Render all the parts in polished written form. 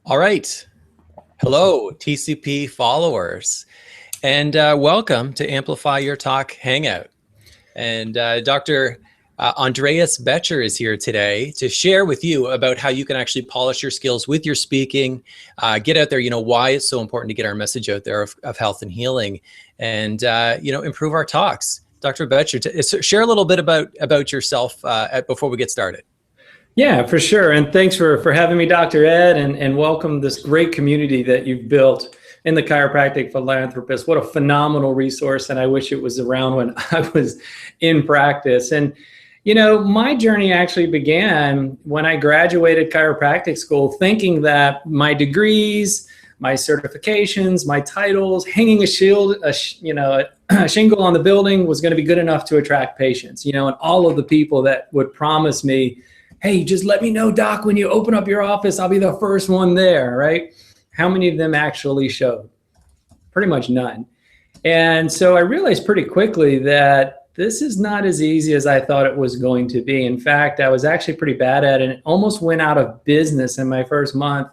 All right. Hello, TCP followers, and welcome to Amplify Your Talk Hangout. And Dr. Andreas Boettcher is here today to share with you about how you can actually polish your skills with your speaking, get out there, why it's so important to get our message out there of health and healing, and, improve our talks. Dr. Boettcher, share a little bit about yourself before we get started. Yeah, for sure. And thanks for having me, Dr. Ed, and welcome this great community that you've built in the Chiropractic Philanthropist. What a phenomenal resource. And I wish it was around when I was in practice. And, my journey actually began when I graduated chiropractic school, thinking that my degrees, my certifications, my titles, hanging a shingle on the building was going to be good enough to attract patients, and all of the people that would promise me, hey, just let me know, doc, when you open up your office, I'll be the first one there, right? How many of them actually showed? Pretty much none. And so I realized pretty quickly that this is not as easy as I thought it was going to be. In fact, I was actually pretty bad at it and almost went out of business in my first month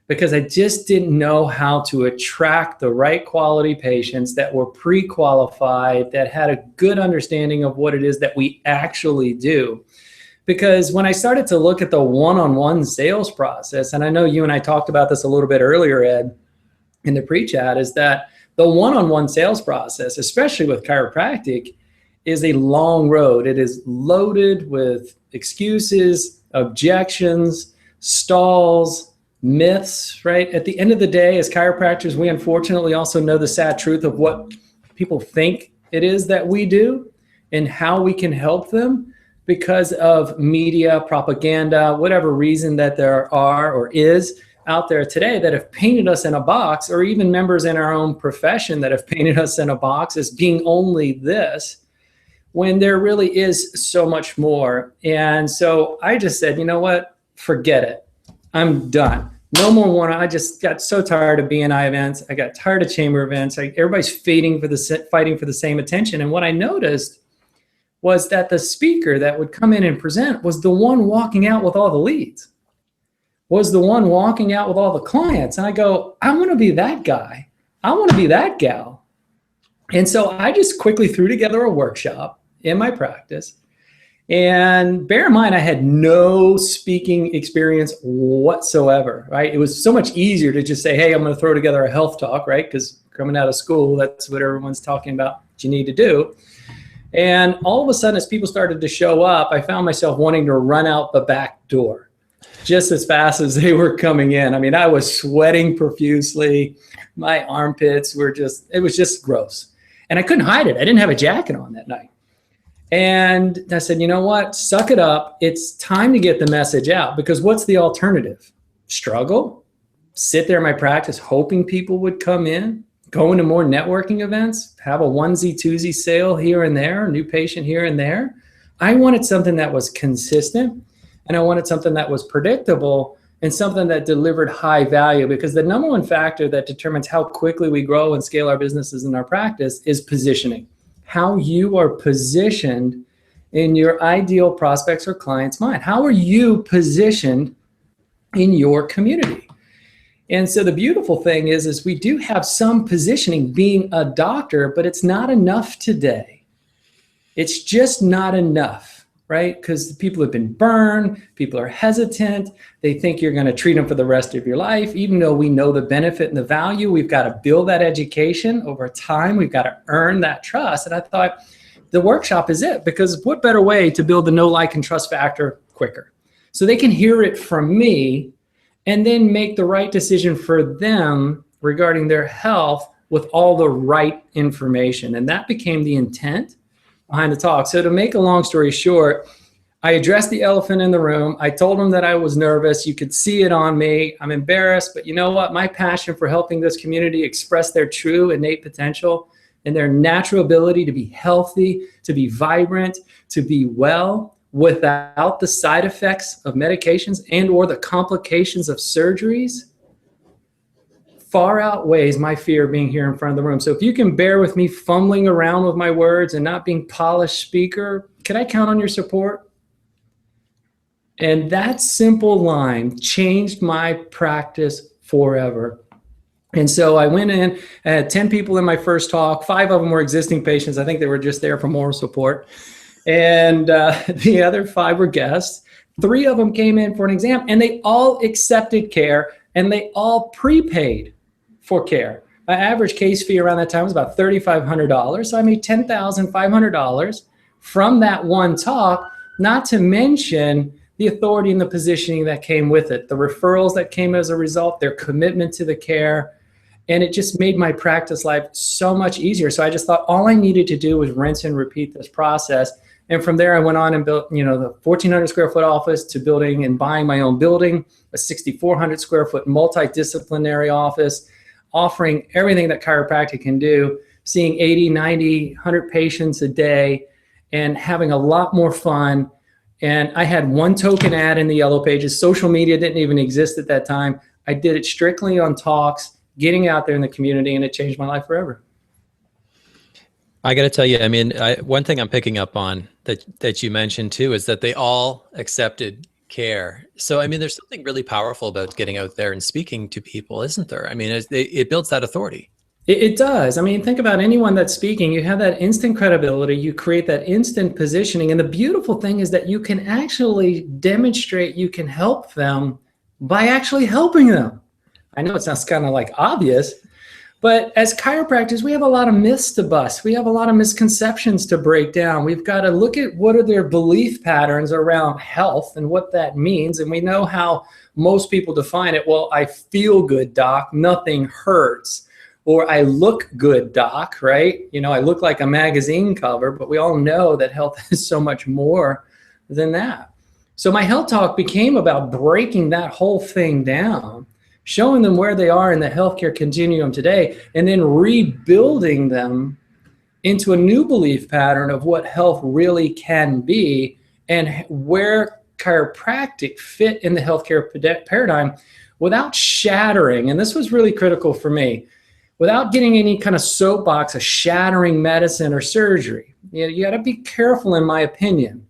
because I just didn't know how to attract the right quality patients that were pre-qualified, that had a good understanding of what it is that we actually do. Because when I started to look at the one-on-one sales process, and I know you and I talked about this a little bit earlier, Ed, in the pre-chat, is that the one-on-one sales process, especially with chiropractic, is a long road. It is loaded with excuses, objections, stalls, myths, right? At the end of the day, as chiropractors, we unfortunately also know the sad truth of what people think it is that we do and how we can help them, because of media, propaganda, whatever reason that there are or is out there today that have painted us in a box, or even members in our own profession that have painted us in a box as being only this, when there really is so much more. And so I just said, you know what, forget it. I'm done. No more one. I just got so tired of BNI events. I got tired of chamber events. Everybody's fighting for the same attention. And what I noticed was that the speaker that would come in and present was the one walking out with all the leads, was the one walking out with all the clients. And I go, I want to be that guy. I want to be that gal. And so I just quickly threw together a workshop in my practice. And bear in mind, I had no speaking experience whatsoever, right? It was so much easier to just say, hey, I'm going to throw together a health talk, right? Because coming out of school, that's what everyone's talking about what you need to do. And all of a sudden, as people started to show up, I found myself wanting to run out the back door just as fast as they were coming in. I mean, I was sweating profusely. My armpits were it was just gross. And I couldn't hide it. I didn't have a jacket on that night. And I said, you know what? Suck it up. It's time to get the message out, because what's the alternative? Struggle? Sit there in my practice hoping people would come in? Going to more networking events, have a onesie, twosie sale here and there, a new patient here and there. I wanted something that was consistent, and I wanted something that was predictable, and something that delivered high value, because the number one factor that determines how quickly we grow and scale our businesses and our practice is positioning. How you are positioned in your ideal prospects or clients' mind. How are you positioned in your community? And so the beautiful thing is we do have some positioning being a doctor, but it's not enough today. It's just not enough, right? Because people have been burned, people are hesitant, they think you're going to treat them for the rest of your life. Even though we know the benefit and the value, we've got to build that education over time. We've got to earn that trust. And I thought the workshop is it, because what better way to build the know, like, and trust factor quicker? So they can hear it from me and then make the right decision for them regarding their health with all the right information. And that became the intent behind the talk. So to make a long story short, I addressed the elephant in the room. I told them that I was nervous. You could see it on me. I'm embarrassed, but you know what? My passion for helping this community express their true innate potential and their natural ability to be healthy, to be vibrant, to be well, without the side effects of medications and or the complications of surgeries, far outweighs my fear of being here in front of the room. So if you can bear with me fumbling around with my words and not being polished speaker, can I count on your support? And that simple line changed my practice forever. And so I went in, I had 10 people in my first talk. 5 of them were existing patients. I think they were just there for moral support. And the other 5 were guests. 3 of them came in for an exam, and they all accepted care, and they all prepaid for care. My average case fee around that time was about $3,500. So I made $10,500 from that one talk, not to mention the authority and the positioning that came with it, the referrals that came as a result, their commitment to the care. And it just made my practice life so much easier. So I just thought all I needed to do was rinse and repeat this process. And from there, I went on and built, the 1,400 square foot office to building and buying my own building, a 6,400 square foot multidisciplinary office, offering everything that chiropractic can do, seeing 80, 90, 100 patients a day, and having a lot more fun. And I had one token ad in the yellow pages. Social media didn't even exist at that time. I did it strictly on talks, getting out there in the community, and it changed my life forever. I got to tell you, I mean, one thing I'm picking up on that you mentioned too is that they all accepted care. So, I mean, there's something really powerful about getting out there and speaking to people, isn't there? I mean, it builds that authority. It does. I mean, think about anyone that's speaking. You have that instant credibility. You create that instant positioning. And the beautiful thing is that you can actually demonstrate you can help them by actually helping them. I know it sounds kind of like obvious, but as chiropractors, we have a lot of myths to bust. We have a lot of misconceptions to break down. We've got to look at what are their belief patterns around health and what that means. And we know how most people define it. Well, I feel good, doc. Nothing hurts. Or I look good, doc, right? I look like a magazine cover, but we all know that health is so much more than that. So my health talk became about breaking that whole thing down, showing them where they are in the healthcare continuum today, and then rebuilding them into a new belief pattern of what health really can be and where chiropractic fit in the healthcare paradigm without shattering. And this was really critical for me. Without getting any kind of soapbox of shattering medicine or surgery. You got to be careful, in my opinion,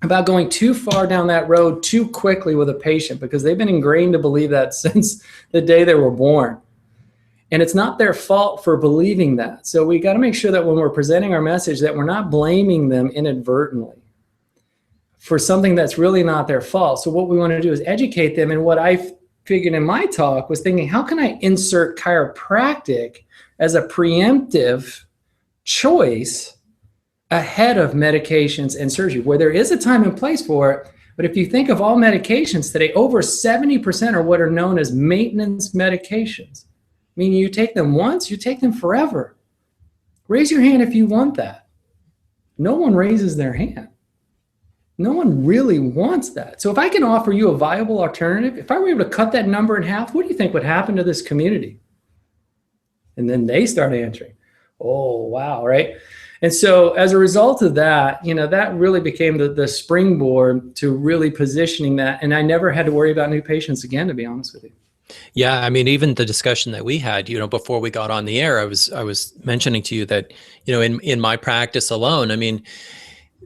about going too far down that road too quickly with a patient, because they've been ingrained to believe that since the day they were born. And it's not their fault for believing that. So we got to make sure that when we're presenting our message that we're not blaming them inadvertently for something that's really not their fault. So what we want to do is educate them. And what I figured in my talk was thinking, how can I insert chiropractic as a preemptive choice ahead of medications and surgery, where there is a time and place for it. But if you think of all medications today, over 70% are what are known as maintenance medications. Meaning you take them once, you take them forever. Raise your hand if you want that. No one raises their hand. No one really wants that. So if I can offer you a viable alternative, if I were able to cut that number in half, what do you think would happen to this community? And then they start answering, oh, wow, right? And so as a result of that, that really became the springboard to really positioning that. And I never had to worry about new patients again, to be honest with you. Yeah, I mean, even the discussion that we had, before we got on the air, I was mentioning to you that, in my practice alone, I mean,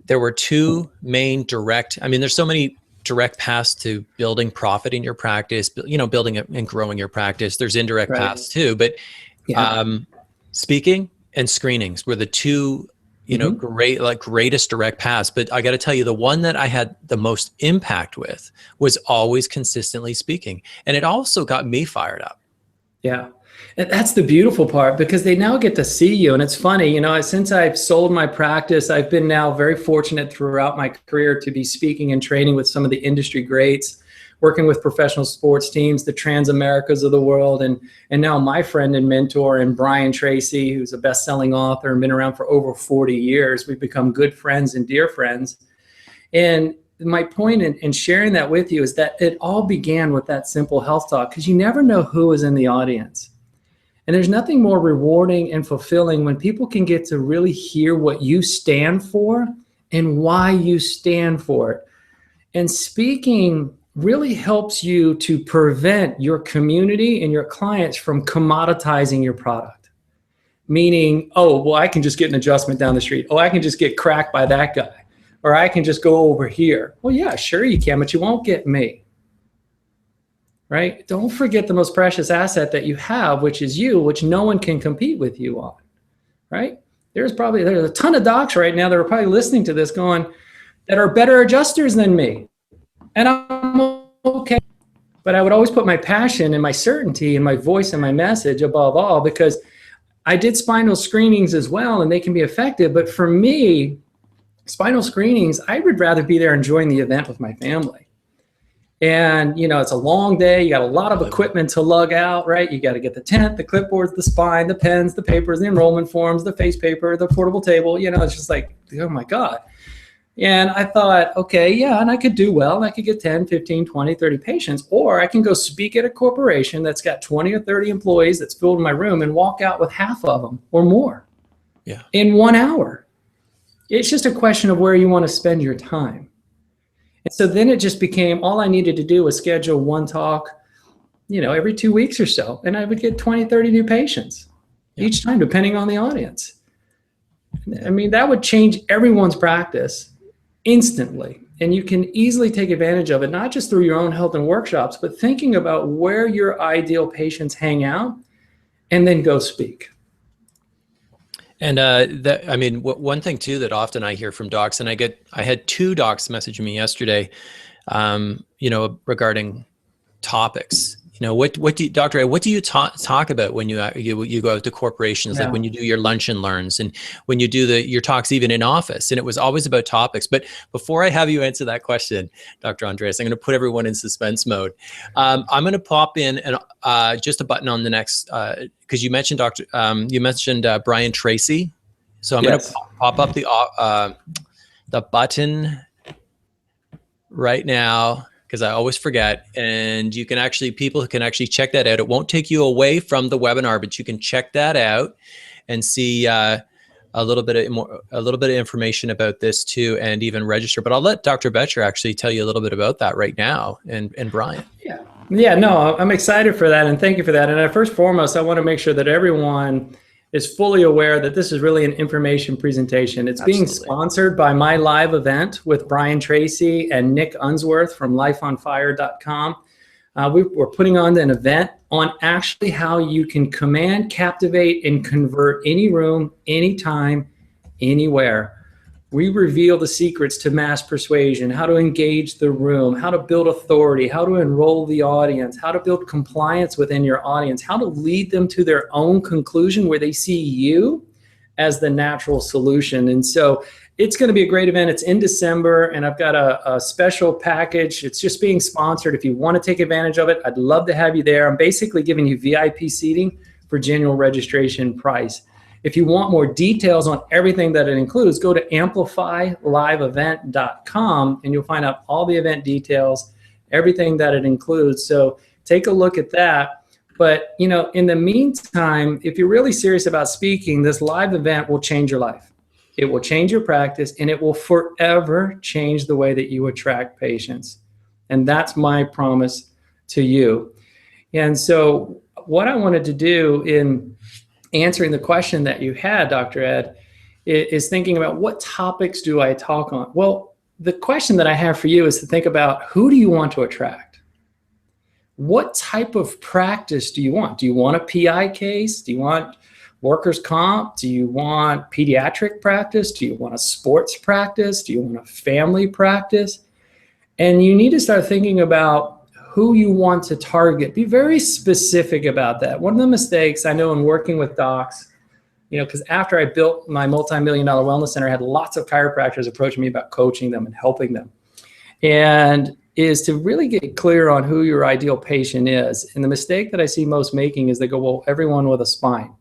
there were 2 main there's so many direct paths to building profit in your practice, building and growing your practice. There's indirect paths too, but speaking and screenings were the 2, greatest direct paths. But I got to tell you, the one that I had the most impact with was always consistently speaking. And it also got me fired up. Yeah. And that's the beautiful part, because they now get to see you. And it's funny, since I've sold my practice, I've been now very fortunate throughout my career to be speaking and training with some of the industry greats, working with professional sports teams, the Transamericas of the world. And now my friend and mentor, and Brian Tracy, who's a best-selling author and been around for over 40 years. We've become good friends and dear friends. And my point in sharing that with you is that it all began with that simple health talk, because you never know who is in the audience. And there's nothing more rewarding and fulfilling when people can get to really hear what you stand for and why you stand for it. And speaking really helps you to prevent your community and your clients from commoditizing your product. Meaning, oh, well, I can just get an adjustment down the street. Oh, I can just get cracked by that guy. Or I can just go over here. Well, yeah, sure you can, but you won't get me. right? Don't forget the most precious asset that you have, which is you, which no one can compete with you on, right? There's a ton of docs right now that are probably listening to this going, that are better adjusters than me. And I'm okay. But I would always put my passion and my certainty and my voice and my message above all, because I did spinal screenings as well, and they can be effective. But for me, spinal screenings, I would rather be there enjoying the event with my family. And, it's a long day. You got a lot of equipment to lug out, right? You got to get the tent, the clipboards, the spine, the pens, the papers, the enrollment forms, the face paper, the portable table. It's just like, oh my God. And I thought, okay, yeah, and I could do well. And I could get 10, 15, 20, 30 patients, or I can go speak at a corporation that's got 20 or 30 employees that's filled in my room and walk out with half of them or more in 1 hour. It's just a question of where you want to spend your time. And so then it just became, all I needed to do was schedule one talk, every 2 weeks or so. And I would get 20, 30 new patients each time, depending on the audience. I mean, that would change everyone's practice instantly. And you can easily take advantage of it, not just through your own health and workshops, but thinking about where your ideal patients hang out and then go speak. And one thing too that often I hear from docs, and I had 2 docs message me yesterday, regarding topics. What do you, Dr. Ed, what do you talk about when you go out to corporations, like when you do your lunch and learns, and when you do your talks even in office? And it was always about topics. But before I have you answer that question, Dr. Andreas, I'm going to put everyone in suspense mode. I'm going to pop in just a button on the next, because you mentioned Brian Tracy. So I'm going to pop up the button right now, because I always forget. And people can actually check that out. It won't take you away from the webinar, but you can check that out and see a little bit of information about this too, and even register. But I'll let Dr. Boettcher actually tell you a little bit about that right now, and Brian. Yeah, no, I'm excited for that, and thank you for that. And first and foremost, I want to make sure that everyone is fully aware that this is really an information presentation. It's being sponsored by my live event with Brian Tracy and Nick Unsworth from lifeonfire.com. We're putting on an event on actually how you can command, captivate, and convert any room, anytime, anywhere. We reveal the secrets to mass persuasion, how to engage the room, how to build authority, how to enroll the audience, how to build compliance within your audience, how to lead them to their own conclusion where they see you as the natural solution. And so it's going to be a great event. It's in December, and I've got a special package. It's just being sponsored. If you want to take advantage of it, I'd love to have you there. I'm basically giving you VIP seating for general registration price. If you want more details on everything that it includes, go to amplifyliveevent.com, and you'll find out all the event details, everything that it includes. So take a look at that. But, in the meantime, if you're really serious about speaking, this live event will change your life. It will change your practice, and it will forever change the way that you attract patients. And that's my promise to you. And so what I wanted to do in answering the question that you had, Dr. Ed, is thinking about what topics do I talk on? Well, the question that I have for you is to think about, who do you want to attract? What type of practice do you want? Do you want a PI case? Do you want workers' comp? Do you want pediatric practice? Do you want a sports practice? Do you want a family practice? And you need to start thinking about who you want to target. Be very specific about that. One of the mistakes I know in working with docs, because after I built my multi-million-dollar wellness center, I had lots of chiropractors approach me about coaching them and helping them. And is to really get clear on who your ideal patient is. And the mistake that I see most making is they go, well, everyone with a spine.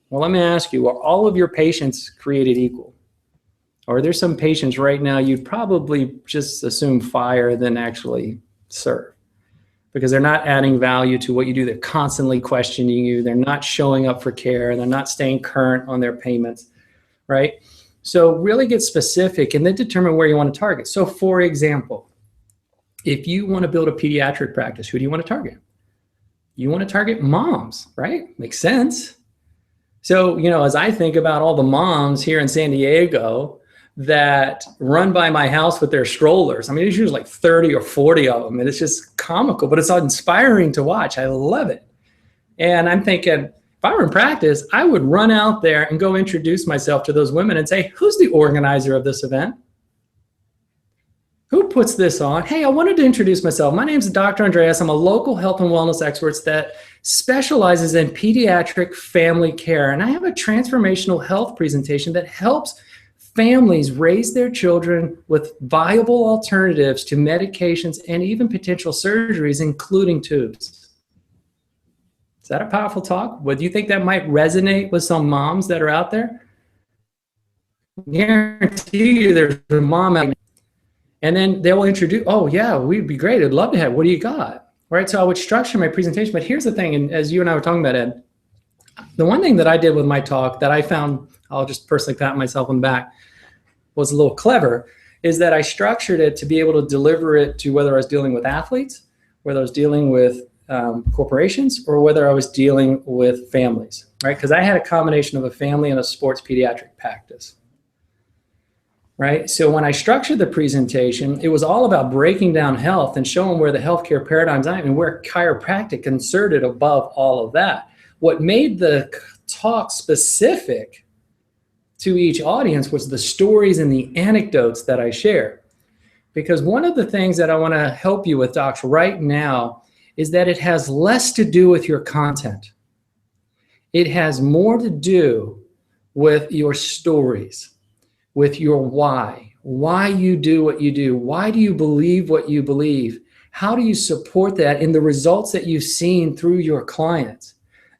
Well, let me ask you, are all of your patients created equal? Or are there some patients right now you'd probably just assume fire than actually serve? Because they're not adding value to what you do. They're constantly questioning you. They're not showing up for care. They're not staying current on their payments, right? So really get specific and then determine where you want to target. So for example, if you want to build a pediatric practice, who do you want to target? You want to target moms, right? Makes sense. So, as I think about all the moms here in San Diego that run by my house with their strollers, I mean, there's usually like 30 or 40 of them, and it's just comical, but it's inspiring to watch. I love it. And I'm thinking, if I were in practice, I would run out there and go introduce myself to those women and say, who's the organizer of this event? Who puts this on? Hey, I wanted to introduce myself. My name is Dr. Andreas. I'm a local health and wellness expert that specializes in pediatric family care. And I have a transformational health presentation that helps families raise their children with viable alternatives to medications and even potential surgeries, including tubes. Is that a powerful talk? Would you think that might resonate with some moms that are out there? I guarantee you there's a mom out there. And then they will introduce, oh yeah, we'd be great. I'd love to have, what do you got? Right, so I would structure my presentation, but here's the thing, and as you and I were talking about, Ed, the one thing that I did with my talk that I found, I'll just personally pat myself on the back, was a little clever, is that I structured it to be able to deliver it to whether I was dealing with athletes, whether I was dealing with corporations, or whether I was dealing with families, right? Because I had a combination of a family and a sports pediatric practice. Right? So when I structured the presentation, it was all about breaking down health and showing where the healthcare paradigms are and where chiropractic inserted above all of that. What made the talk specific to each audience was the stories and the anecdotes that I share. Because one of the things that I want to help you with, docs, right now is that it has less to do with your content. It has more to do with your stories, with your why you do what you do. Why do you believe what you believe? How do you support that in the results that you've seen through your clients?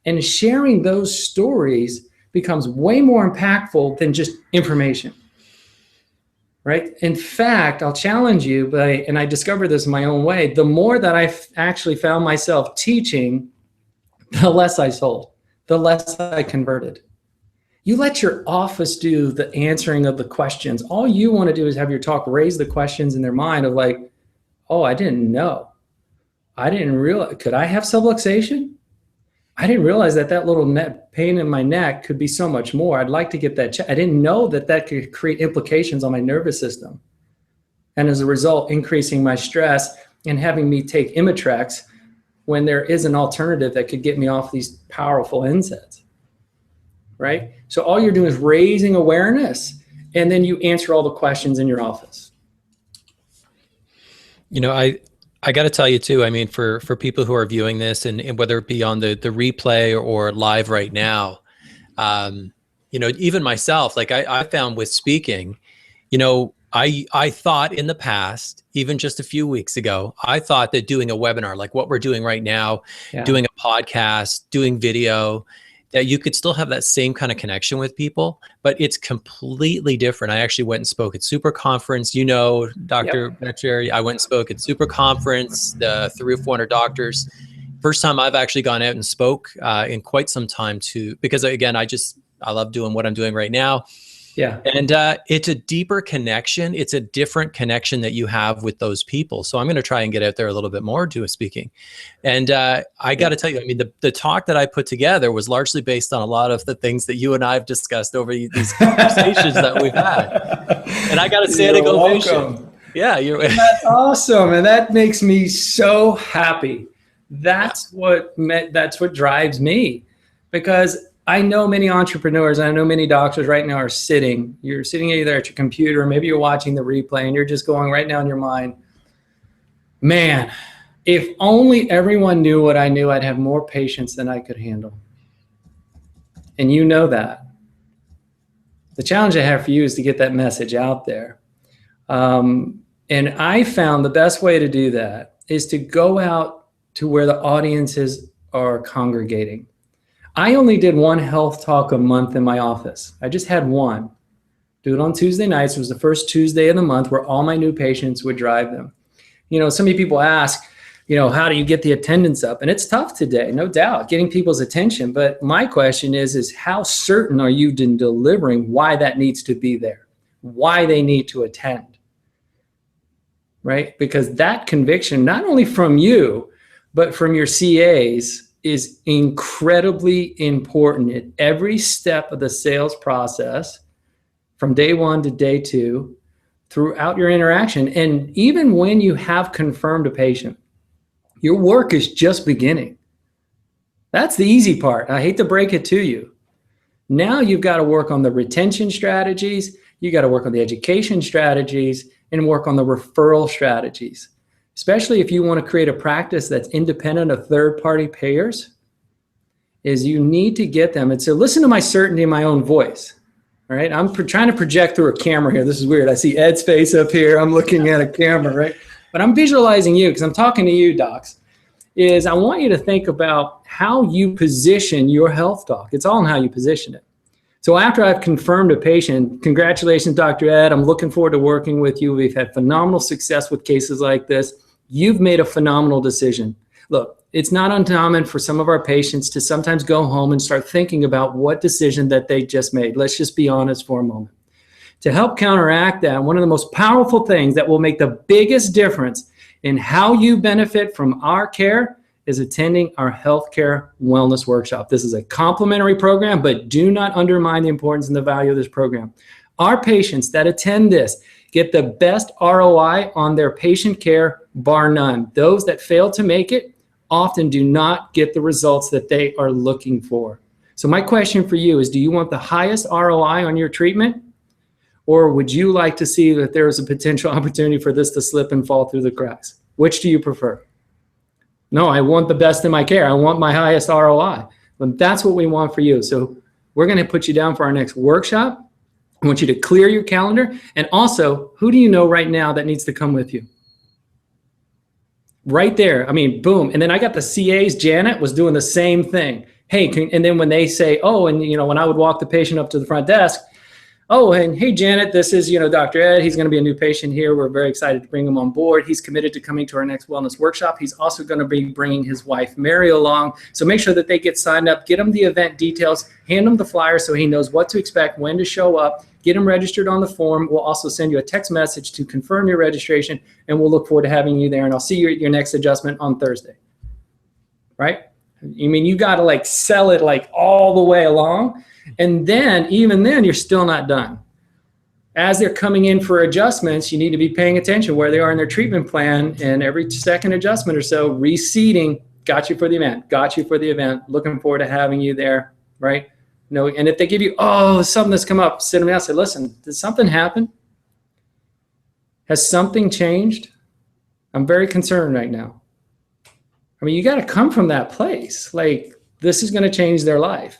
And sharing those stories becomes way more impactful than just information, right? In fact, I'll challenge you, and I discovered this in my own way, the more that I actually found myself teaching, the less I sold, the less I converted. You let your office do the answering of the questions. All you want to do is have your talk raise the questions in their mind of like, oh, I didn't know. I didn't realize, could I have subluxation? I didn't realize that that little pain in my neck could be so much more. I'd like to get that checked. I didn't know that that could create implications on my nervous system. And as a result, increasing my stress and having me take Imitrex when there is an alternative that could get me off these powerful NSAIDs. Right? So all you're doing is raising awareness, and then you answer all the questions in your office. You know, I got to tell you too, I mean, for people who are viewing this and whether it be on the replay or live right now, you know, even myself, like I found with speaking, you know, I thought in the past, even just a few weeks ago, I thought that doing a webinar, like what we're doing right now, doing a podcast, doing video, that you could still have that same kind of connection with people, but it's completely different. I actually went and spoke at Super Conference. You know, Dr. Boettcher, I went and spoke at Super Conference, the 300 or 400 doctors. First time I've actually gone out and spoke in quite some time too, because again, I love doing what I'm doing right now. Yeah. And it's a deeper connection. It's a different connection that you have with those people. So I'm going to try and get out there a little bit more to speaking. And I got to tell you, I mean, the talk that I put together was largely based on a lot of the things that you and I have discussed over these conversations that we've had. And I got to say, you're welcome. Yeah, that's awesome. And that makes me so happy. That's what drives me, because I know many entrepreneurs, I know many doctors right now are you're sitting either at your computer, or maybe you're watching the replay and you're just going right now in your mind, man, if only everyone knew what I knew, I'd have more patients than I could handle. And you know that. The challenge I have for you is to get that message out there. And I found the best way to do that is to go out to where the audiences are congregating. I only did one health talk a month in my office. I just had one. Do it on Tuesday nights. It was the first Tuesday of the month where all my new patients would drive them. You know, so many people ask, you know, how do you get the attendance up? And it's tough today, no doubt, getting people's attention. But my question is how certain are you in delivering why that needs to be there, why they need to attend, right? Because that conviction, not only from you, but from your CAs, is incredibly important at every step of the sales process, from day one to day two, throughout your interaction. And even when you have confirmed a patient, Your work is just beginning. That's the easy part. I hate to break it to you. Now you've got to work on the retention strategies, you got to work on the education strategies, and work on the referral strategies. Especially if you want to create a practice that's independent of third-party payers, is you need to get them. And so listen to my certainty in my own voice. All right, I'm trying to project through a camera here. This is weird. I see Ed's face up here. I'm looking at a camera, right? But I'm visualizing you because I'm talking to you, docs. Is I want you to think about how you position your health talk. It's all in how you position it. So after I've confirmed a patient, congratulations, Dr. Ed, I'm looking forward to working with you. We've had phenomenal success with cases like this. You've made a phenomenal decision. Look, it's not uncommon for some of our patients to sometimes go home and start thinking about what decision that they just made. Let's just be honest for a moment. To help counteract that, one of the most powerful things that will make the biggest difference in how you benefit from our care is attending our healthcare wellness workshop. This is a complimentary program, but do not undermine the importance and the value of this program. Our patients that attend this get the best ROI on their patient care, bar none. Those that fail to make it often do not get the results that they are looking for. So my question for you is, do you want the highest ROI on your treatment? Or would you like to see that there is a potential opportunity for this to slip and fall through the cracks? Which do you prefer? No, I want the best in my care. I want my highest ROI. But that's what we want for you. So we're going to put you down for our next workshop. I want you to clear your calendar. And also, who do you know right now that needs to come with you? Right there. I mean, boom. And then I got the CAs. Janet was doing the same thing. Hey, and then when they say, oh, and when I would walk the patient up to the front desk, oh, and hey, Janet, this is, Dr. Ed. He's going to be a new patient here. We're very excited to bring him on board. He's committed to coming to our next wellness workshop. He's also going to be bringing his wife, Mary, along. So make sure that they get signed up, get him the event details, hand him the flyer so he knows what to expect, when to show up, get him registered on the form. We'll also send you a text message to confirm your registration, and we'll look forward to having you there. And I'll see you at your next adjustment on Thursday, right? I mean, you got to sell it all the way along. And then, even then, you're still not done. As they're coming in for adjustments, you need to be paying attention where they are in their treatment plan. And every second adjustment or so, reseating, got you for the event, looking forward to having you there, right? And if they give you, oh, something that's come up, sit them down and say, listen, did something happen? Has something changed? I'm very concerned right now. I mean, you got to come from that place. This is going to change their life.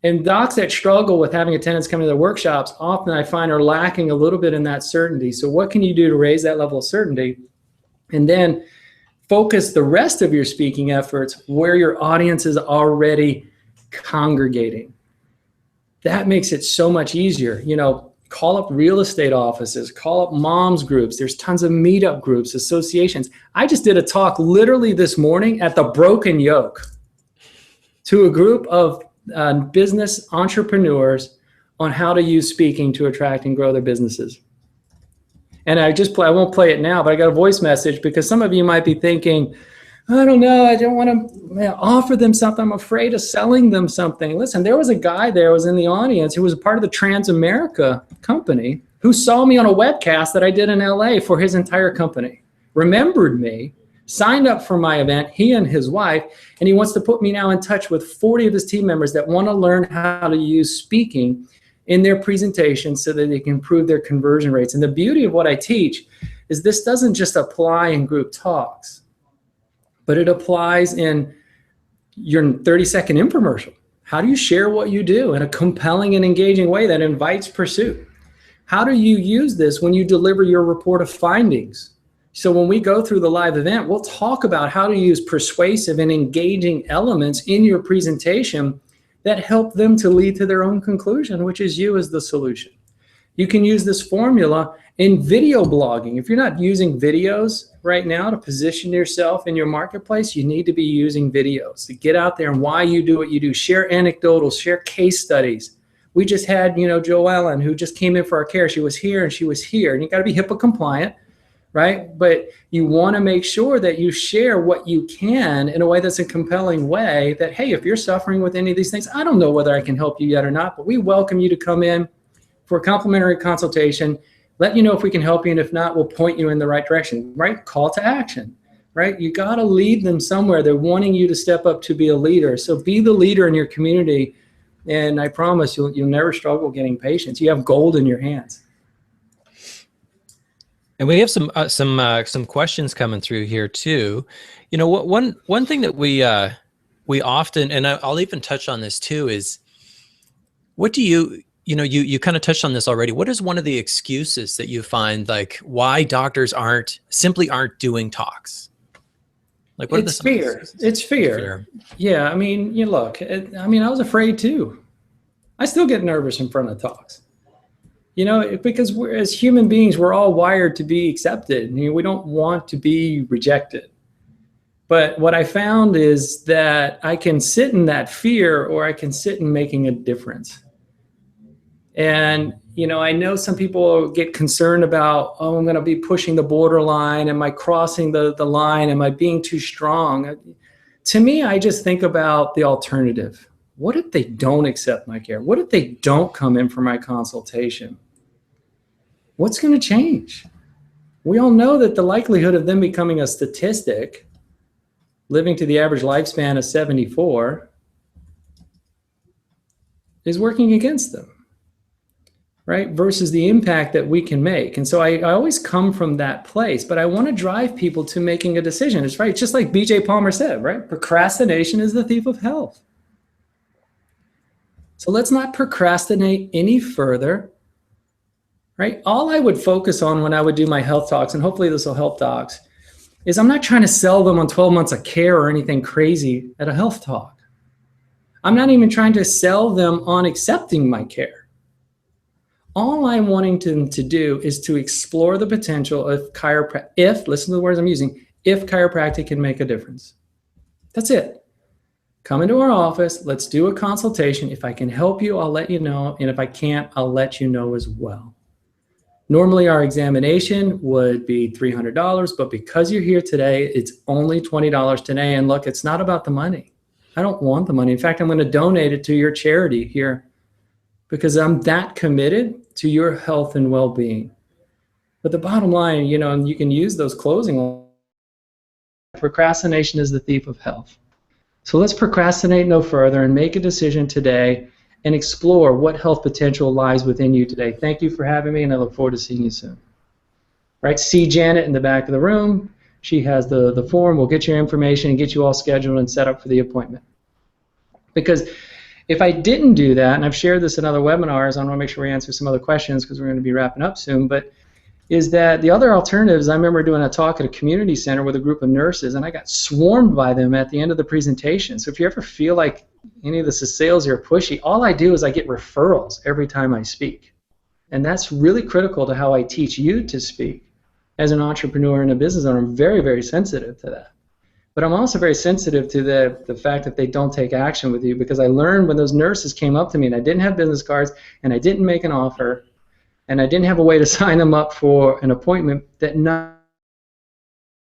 And docs that struggle with having attendants come to their workshops, often I find are lacking a little bit in that certainty. So what can you do to raise that level of certainty? And then focus the rest of your speaking efforts where your audience is already congregating. That makes it so much easier. Call up real estate offices, call up moms groups. There's tons of meetup groups, associations. I just did a talk literally this morning at the Broken Yoke to a group of business entrepreneurs on how to use speaking to attract and grow their businesses. And I won't play it now, but I got a voice message because some of you might be thinking, I don't know, I don't want to offer them something. I'm afraid of selling them something. Listen, there was a guy there was in the audience who was a part of the Transamerica company who saw me on a webcast that I did in LA for his entire company, remembered me, signed up for my event, he and his wife, and he wants to put me now in touch with 40 of his team members that want to learn how to use speaking in their presentations so that they can improve their conversion rates. And the beauty of what I teach is this doesn't just apply in group talks, but it applies in your 30-second infomercial. How do you share what you do in a compelling and engaging way that invites pursuit? How do you use this when you deliver your report of findings? So when we go through the live event, we'll talk about how to use persuasive and engaging elements in your presentation that help them to lead to their own conclusion, which is you as the solution. You can use this formula in video blogging. If you're not using videos right now to position yourself in your marketplace, you need to be using videos to get out there and why you do what you do. Share anecdotals, share case studies. We just had, Joellen, who just came in for our care. She was here and she was here. And you got to be HIPAA compliant, right? But you want to make sure that you share what you can in a way that's a compelling way that, hey, if you're suffering with any of these things, I don't know whether I can help you yet or not, but we welcome you to come in for a complimentary consultation. Let you know if we can help you, and if not, we'll point you in the right direction, right? Call to action. right? You got to lead them somewhere. They're wanting you to step up to be a leader. So be the leader in your community, and I promise you'll never struggle getting patients. You have gold in your hands. And we have some questions coming through here too. You know, one thing that we often, and I'll even touch on this too, is what do you know, you kind of touched on this already. What is one of the excuses that you find, like, why doctors simply aren't doing talks? Like, what It's fear. It's fear. Yeah, I mean, look, I was afraid too. I still get nervous in front of talks. You know, because as human beings, we're all wired to be accepted. I mean, we don't want to be rejected. But what I found is that I can sit in that fear, or I can sit in making a difference. And, you know, I know some people get concerned about, oh, I'm going to be pushing the borderline. Am I crossing the line? Am I being too strong? To me, I just think about the alternative. What if they don't accept my care? What if they don't come in for my consultation? What's going to change? We all know that the likelihood of them becoming a statistic, living to the average lifespan of 74, is working against them, right? Versus the impact that we can make. And so I always come from that place, but I want to drive people to making a decision. It's right. Just like BJ Palmer said, right? Procrastination is the thief of health. So let's not procrastinate any further, right? All I would focus on when I would do my health talks, and hopefully this will help docs, is I'm not trying to sell them on 12 months of care or anything crazy at a health talk. I'm not even trying to sell them on accepting my care. All I'm wanting them to do is to explore the potential of chiropractic, listen to the words I'm using, if chiropractic can make a difference. That's it. Come into our office, let's do a consultation. If I can help you, I'll let you know. And if I can't, I'll let you know as well. Normally our examination would be $300, but because you're here today, it's only $20 today. And look, it's not about the money. I don't want the money. In fact, I'm going to donate it to your charity here because I'm that committed to your health and well-being. But the bottom line, you know, and you can use those closing, procrastination is the thief of health. So let's procrastinate no further and make a decision today and explore what health potential lies within you today. Thank you for having me, and I look forward to seeing you soon. Right, see Janet in the back of the room. She has the form. We'll get your information and get you all scheduled and set up for the appointment. Because if I didn't do that, and I've shared this in other webinars, I want to make sure we answer some other questions because we're going to be wrapping up soon, but is that the other alternatives, I remember doing a talk at a community center with a group of nurses, and I got swarmed by them at the end of the presentation. So if you ever feel like any of this is sales or pushy, all I do is I get referrals every time I speak. And that's really critical to how I teach you to speak. As an entrepreneur and a business owner, I'm very, very sensitive to that. But I'm also very sensitive to the fact that they don't take action with you, because I learned when those nurses came up to me and I didn't have business cards and I didn't make an offer, and I didn't have a way to sign them up for an appointment, that none